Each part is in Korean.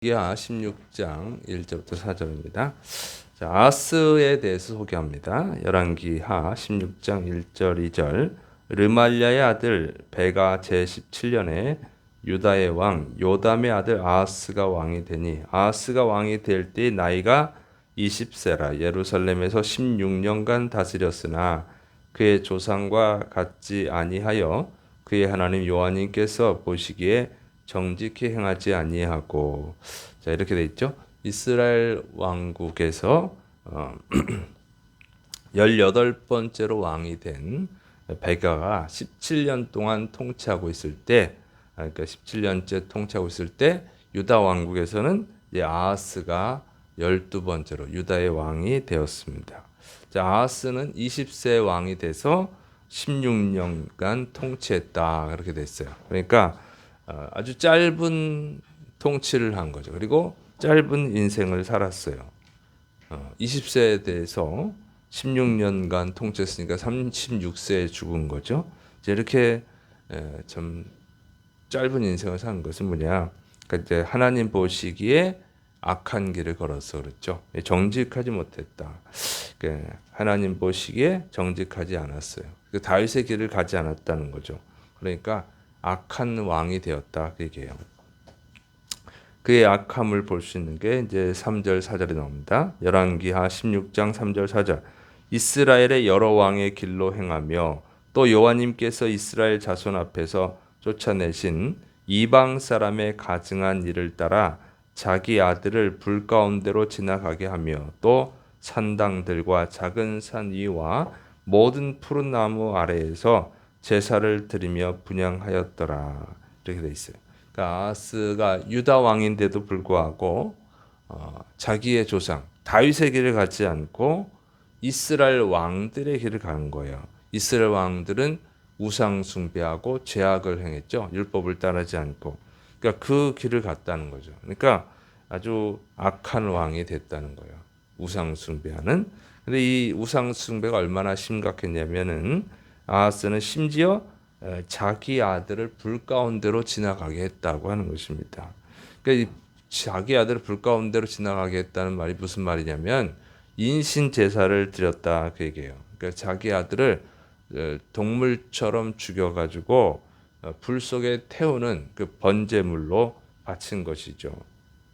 이하 16장 1절부터 4절입니다. 자, 아하스에 대해서 소개합니다. 열왕기하 16장 1절 2절. 르말랴의 아들 베가 제17년에 유다의 왕 요담의 아들 아하스가 왕이 되니 아하스가 왕이 될 때 나이가 20세라 예루살렘에서 16년간 다스렸으나 그의 조상과 같지 아니하여 그의 하나님 여호와님께서 보시기에 정직히 행하지 아니하고. 자, 이렇게 돼 있죠. 이스라엘 왕국에서 18번째로 왕이 된 베가가 17년 동안 통치하고 있을 때, 그러니까 17년째 통치하고 있을 때 유다 왕국에서는 이제 아하스가 12번째로 유다의 왕이 되었습니다. 자, 아하스는 20세 왕이 돼서 16년간 통치했다. 그렇게 됐어요. 그러니까 아주 짧은 통치를 한 거죠. 그리고 짧은 인생을 살았어요. 20세에 대해서 16년간 통치했으니까 36세에 죽은 거죠. 이렇게 좀 짧은 인생을 산 것은 뭐냐? 그러니까 이제 하나님 보시기에 악한 길을 걸어서 그렇죠. 정직하지 못했다. 하나님 보시기에 정직하지 않았어요. 다윗의 길을 가지 않았다는 거죠. 그러니까 악한 왕이 되었다 그 얘기예요. 그의 악함을 볼 수 있는 게 이제 3절 4절에 나옵니다. 열왕기하 16장 3절 4절. 이스라엘의 여러 왕의 길로 행하며 또 여호와님께서 이스라엘 자손 앞에서 쫓아내신 이방 사람의 가증한 일을 따라 자기 아들을 불 가운데로 지나가게 하며 또 산당들과 작은 산 위와 모든 푸른 나무 아래에서 제사를 드리며 분향하였더라. 이렇게 돼 있어요. 그러니까 아하스가 유다 왕인데도 불구하고 자기의 조상 다윗의 길을 가지 않고 이스라엘 왕들의 길을 가는 거예요. 이스라엘 왕들은 우상 숭배하고 죄악을 행했죠. 율법을 따르지 않고. 그러니까 그 길을 갔다는 거죠. 그러니까 아주 악한 왕이 됐다는 거예요. 우상 숭배하는. 근데 이 우상 숭배가 얼마나 심각했냐면은 아하스는 심지어 자기 아들을 불 가운데로 지나가게 했다고 하는 것입니다. 그러니까 자기 아들을 불 가운데로 지나가게 했다는 말이 무슨 말이냐면 인신 제사를 드렸다 그 얘기예요. 그러니까 자기 아들을 동물처럼 죽여가지고 불 속에 태우는 그 번제물로 바친 것이죠.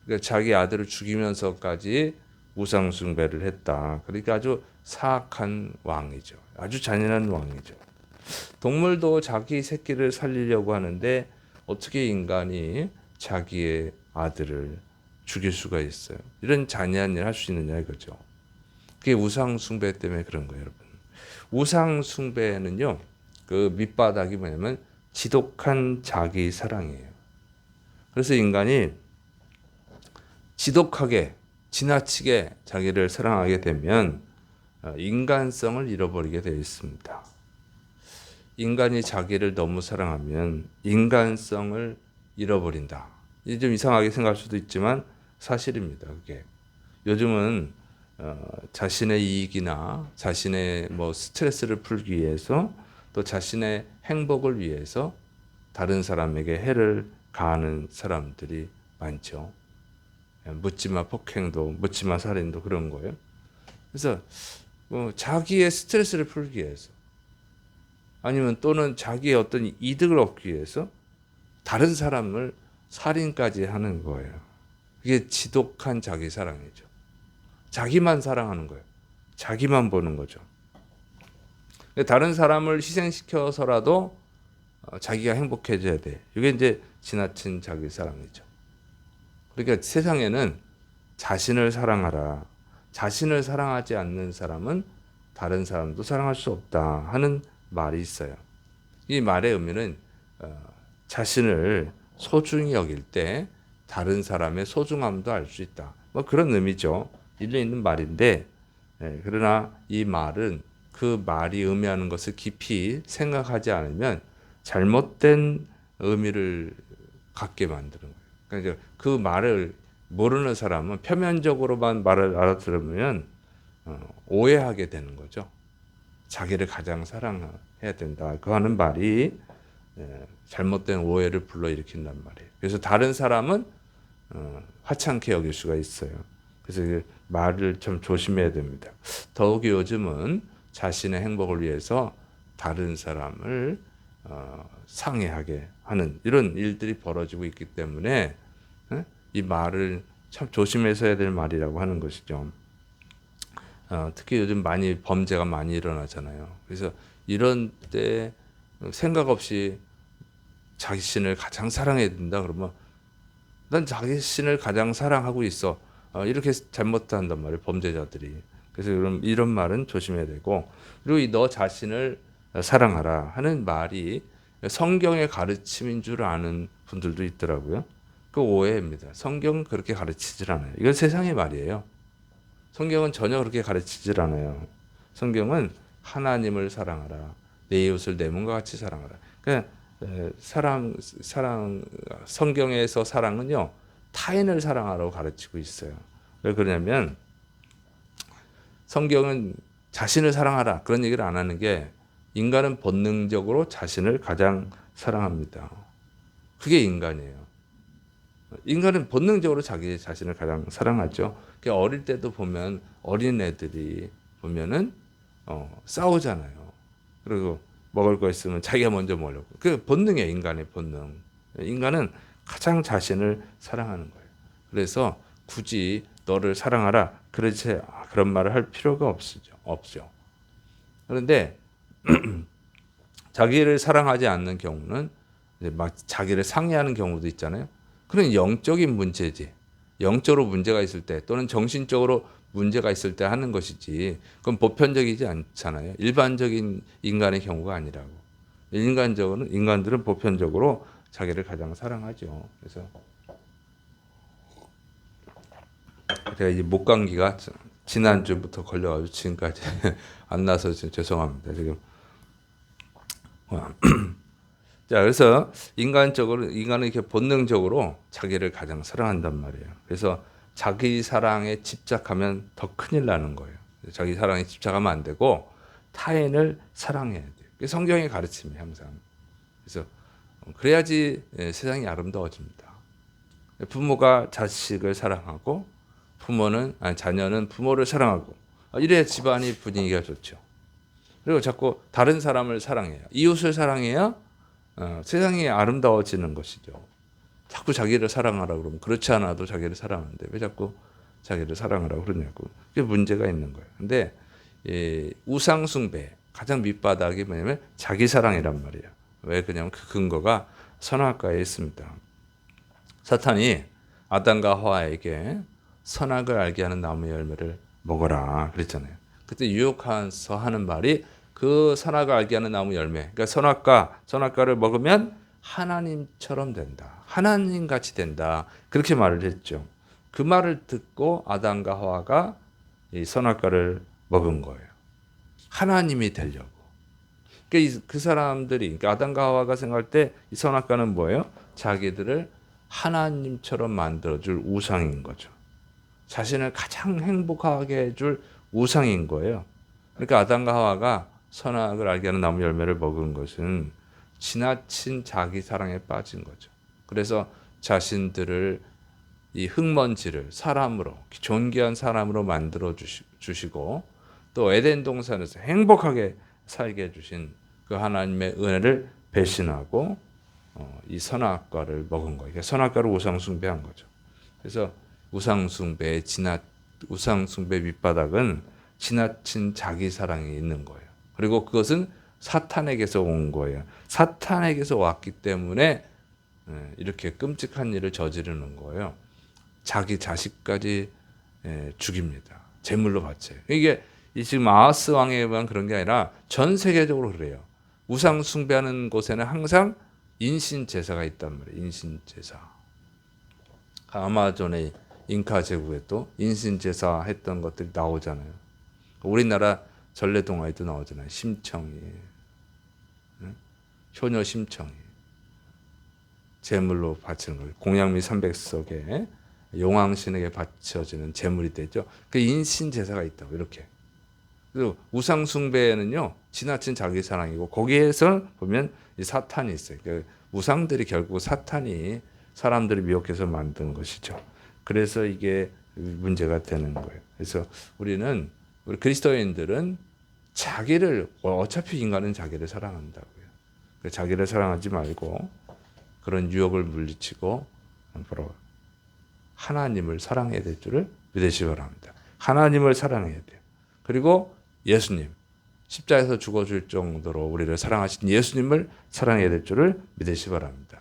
그러니까 자기 아들을 죽이면서까지 우상 숭배를 했다. 그러니까 아주 사악한 왕이죠. 아주 잔인한 왕이죠. 동물도 자기 새끼를 살리려고 하는데 어떻게 인간이 자기의 아들을 죽일 수가 있어요? 이런 잔인한 일 할 수 있느냐 이거죠. 그게 우상 숭배 때문에 그런 거예요, 여러분. 우상 숭배는요, 그 밑바닥이 뭐냐면 지독한 자기 사랑이에요. 그래서 인간이 지독하게 지나치게 자기를 사랑하게 되면 인간성을 잃어버리게 되어 있습니다. 인간이 자기를 너무 사랑하면 인간성을 잃어버린다. 이게 좀 이상하게 생각할 수도 있지만 사실입니다. 그게 요즘은 자신의 이익이나 자신의 뭐 스트레스를 풀기 위해서 또 자신의 행복을 위해서 다른 사람에게 해를 가하는 사람들이 많죠. 묻지마 폭행도 묻지마 살인도 그런 거예요. 그래서 자기의 스트레스를 풀기 위해서 아니면 또는 자기의 어떤 이득을 얻기 위해서 다른 사람을 살인까지 하는 거예요. 그게 지독한 자기 사랑이죠. 자기만 사랑하는 거예요. 자기만 보는 거죠. 다른 사람을 희생시켜서라도 자기가 행복해져야 돼. 이게 이제 지나친 자기 사랑이죠. 그러니까 세상에는 자신을 사랑하라. 자신을 사랑하지 않는 사람은 다른 사람도 사랑할 수 없다 하는 말이 있어요. 이 말의 의미는 자신을 소중히 여길 때 다른 사람의 소중함도 알 수 있다. 뭐 그런 의미죠. 일리 있는 말인데 그러나 이 말은 그 말이 의미하는 것을 깊이 생각하지 않으면 잘못된 의미를 갖게 만드는 거예요. 그러니까 그 말을 모르는 사람은 표면적으로만 말을 알아들으면 오해하게 되는 거죠. 자기를 가장 사랑해야 된다. 그 하는 말이 잘못된 오해를 불러일으킨단 말이에요. 그래서 다른 사람은 화창게 여길 수가 있어요. 그래서 말을 좀 조심해야 됩니다. 더욱이 요즘은 자신의 행복을 위해서 다른 사람을 상해하게 하는 이런 일들이 벌어지고 있기 때문에 이 말을 참 조심해서 해야 될 말이라고 하는 것이죠. 특히 요즘 많이 범죄가 많이 일어나잖아요. 그래서 이런 때 생각 없이 자신을 가장 사랑해야 된다 그러면 난 자신을 가장 사랑하고 있어. 이렇게 잘못한단 말이에요. 범죄자들이. 그래서 이런 말은 조심해야 되고 그리고 너 자신을 사랑하라 하는 말이 성경의 가르침인 줄 아는 분들도 있더라고요. 그 오해입니다. 성경은 그렇게 가르치질 않아요. 이건 세상의 말이에요. 성경은 전혀 그렇게 가르치질 않아요. 성경은 하나님을 사랑하라. 내 이웃을 내 몸과 같이 사랑하라. 그러니까 성경에서 사랑은요, 타인을 사랑하라고 가르치고 있어요. 왜 그러냐면, 성경은 자신을 사랑하라. 그런 얘기를 안 하는 게, 인간은 본능적으로 자신을 가장 사랑합니다. 그게 인간이에요. 인간은 본능적으로 자기 자신을 가장 사랑하죠. 어릴 때도 보면, 어린 애들이 보면은, 싸우잖아요. 그리고 먹을 거 있으면 자기가 먼저 먹으려고. 그 본능이에요, 인간의 본능. 인간은 가장 자신을 사랑하는 거예요. 그래서 굳이 너를 사랑하라 그런 말을 할 필요가 없죠. 그런데 자기를 사랑하지 않는 경우는 이제 막 자기를 상해하는 경우도 있잖아요. 그런 영적인 문제지. 영적으로 문제가 있을 때 또는 정신적으로 문제가 있을 때 하는 것이지 그건 보편적이지 않잖아요. 일반적인 인간의 경우가 아니라고. 인간들은 보편적으로 자기를 가장 사랑하죠. 그래서 제가 이제 목감기가 지난주부터 걸려가지고 지금까지 안 나서 죄송합니다. 지금. 자, 그래서 인간은 이렇게 본능적으로 자기를 가장 사랑한단 말이에요. 그래서 자기 사랑에 집착하면 더 큰일 나는 거예요. 자기 사랑에 집착하면 안 되고 타인을 사랑해야 돼요. 그게 성경의 가르침이에요, 항상. 그래서 그래야지 세상이 아름다워집니다. 부모가 자식을 사랑하고 자녀는 부모를 사랑하고 이래야 집안이 분위기가 좋죠. 그리고 자꾸 다른 사람을 사랑해요. 이웃을 사랑해야 세상이 아름다워지는 것이죠. 자꾸 자기를 사랑하라고 그러면 그렇지 않아도 자기를 사랑하는데 왜 자꾸 자기를 사랑하라고 그러냐고. 그게 문제가 있는 거예요. 근데 우상 숭배 가장 밑바닥이 뭐냐면 자기 사랑이란 말이에요. 왜 그러냐면 그 근거가 선악과에 있습니다. 사탄이 아담과 하와에게 선악을 알게 하는 나무 열매를 먹어라 그랬잖아요. 그때 유혹해서 하는 말이 그 선악을 알게 하는 나무 열매. 그러니까 선악과를 먹으면 하나님처럼 된다. 하나님 같이 된다. 그렇게 말을 했죠. 그 말을 듣고 아담과 하와가 이 선악과를 먹은 거예요. 하나님이 되려고. 그러니까 그 사람들이, 그러니까 아담과 하와가 생각할 때 이 선악과는 뭐예요? 자기들을 하나님처럼 만들어줄 우상인 거죠. 자신을 가장 행복하게 해줄 우상인 거예요. 그러니까 아담과 하와가 선악을 알게 하는 나무 열매를 먹은 것은 지나친 자기 사랑에 빠진 거죠. 그래서 자신들을 이 흙먼지를 사람으로, 존귀한 사람으로 만들어 주시고 또 에덴 동산에서 행복하게 살게 해주신 그 하나님의 은혜를 배신하고 이 선악과를 먹은 거예요. 선악과를 우상숭배한 거죠. 그래서 우상숭배 밑바닥은 지나친 자기 사랑이 있는 거예요. 그리고 그것은 사탄에게서 온 거예요. 사탄에게서 왔기 때문에 이렇게 끔찍한 일을 저지르는 거예요. 자기 자식까지 죽입니다. 제물로 바쳐요. 이게 지금 아하스 왕에만 그런 게 아니라 전 세계적으로 그래요. 우상 숭배하는 곳에는 항상 인신 제사가 있단 말이에요. 인신 제사. 아마존의 잉카 제국에 또 인신 제사 했던 것들이 나오잖아요. 우리나라 전래동화에도 나오잖아요. 심청이, 효녀 심청이 제물로 바치는 거예요. 공양미 300석에 용왕신에게 바쳐지는 제물이 되죠. 그 인신 제사가 있다고 이렇게. 그리고 우상 숭배는요 지나친 자기 사랑이고 거기에서 보면 이 사탄이 있어요. 그 우상들이 결국 사탄이 사람들이 미혹해서 만든 것이죠. 그래서 이게 문제가 되는 거예요. 그래서 우리 그리스도인들은 자기를, 어차피 인간은 자기를 사랑한다고요. 자기를 사랑하지 말고 그런 유혹을 물리치고 바로 하나님을 사랑해야 될 줄을 믿으시기 바랍니다. 하나님을 사랑해야 돼요. 그리고 예수님, 십자가에서 죽어줄 정도로 우리를 사랑하신 예수님을 사랑해야 될 줄을 믿으시기 바랍니다.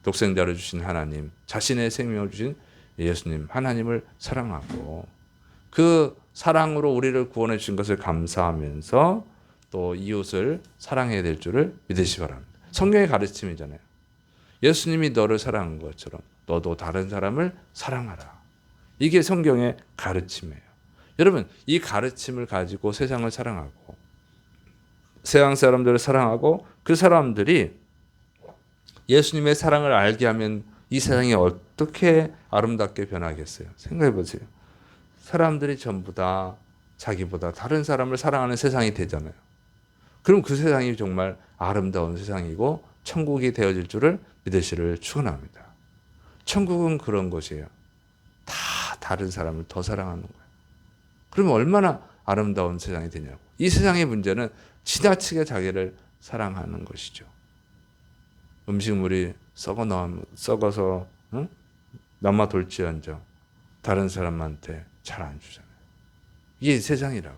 독생자를 주신 하나님, 자신의 생명을 주신 예수님, 하나님을 사랑하고 그 사랑으로 우리를 구원해 주신 것을 감사하면서 또 이웃을 사랑해야 될 줄을 믿으시기 바랍니다. 성경의 가르침이잖아요. 예수님이 너를 사랑한 것처럼 너도 다른 사람을 사랑하라. 이게 성경의 가르침이에요. 여러분, 이 가르침을 가지고 세상을 사랑하고 세상 사람들을 사랑하고 그 사람들이 예수님의 사랑을 알게 하면 이 세상이 어떻게 아름답게 변하겠어요? 생각해 보세요. 사람들이 전부 다 자기보다 다른 사람을 사랑하는 세상이 되잖아요. 그럼 그 세상이 정말 아름다운 세상이고 천국이 되어질 줄을 믿으시를 축원합니다. 천국은 그런 것이에요. 다 다른 사람을 더 사랑하는 거예요. 그러면 얼마나 아름다운 세상이 되냐고. 이 세상의 문제는 지나치게 자기를 사랑하는 것이죠. 음식물이 썩어서 남아 돌지언정 다른 사람한테 잘 안 주잖아요. 이게 세상이라고.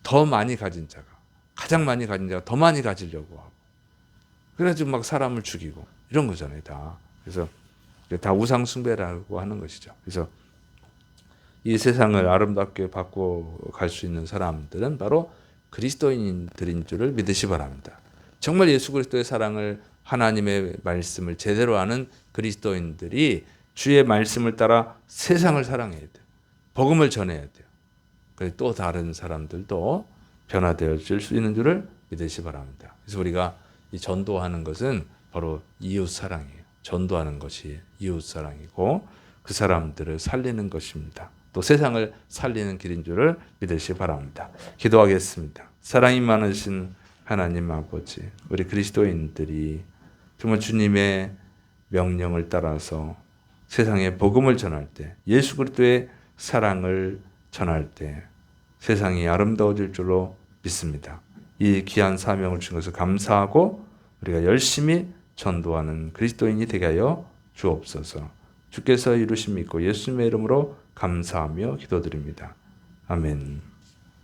더 많이 가진 자가, 가장 많이 가진 자가 더 많이 가지려고 하고, 그래가지고 막 사람을 죽이고 이런 거잖아요, 다. 그래서 다 우상 숭배라고 하는 것이죠. 그래서 이 세상을 아름답게 바꿔갈 수 있는 사람들은 바로 그리스도인들인 줄을 믿으시 바랍니다. 정말 예수 그리스도의 사랑을, 하나님의 말씀을 제대로 아는 그리스도인들이 주의 말씀을 따라 세상을 사랑해야 돼요. 복음을 전해야 돼요. 그래서 또 다른 사람들도 변화되어질 수 있는 줄을 믿으시 바랍니다. 그래서 우리가 이 전도하는 것은 바로 이웃 사랑이에요. 전도하는 것이 이웃 사랑이고 그 사람들을 살리는 것입니다. 또 세상을 살리는 길인 줄을 믿으시 바랍니다. 기도하겠습니다. 사랑이 많으신 하나님 아버지, 우리 그리스도인들이 정말 주님의 명령을 따라서 세상에 복음을 전할 때, 예수 그리스도의 사랑을 전할 때 세상이 아름다워질 줄로 믿습니다. 이 귀한 사명을 주신 것을 감사하고 우리가 열심히 전도하는 그리스도인이 되게 하여 주옵소서. 주께서 이루심 믿고 예수님의 이름으로 감사하며 기도드립니다. 아멘.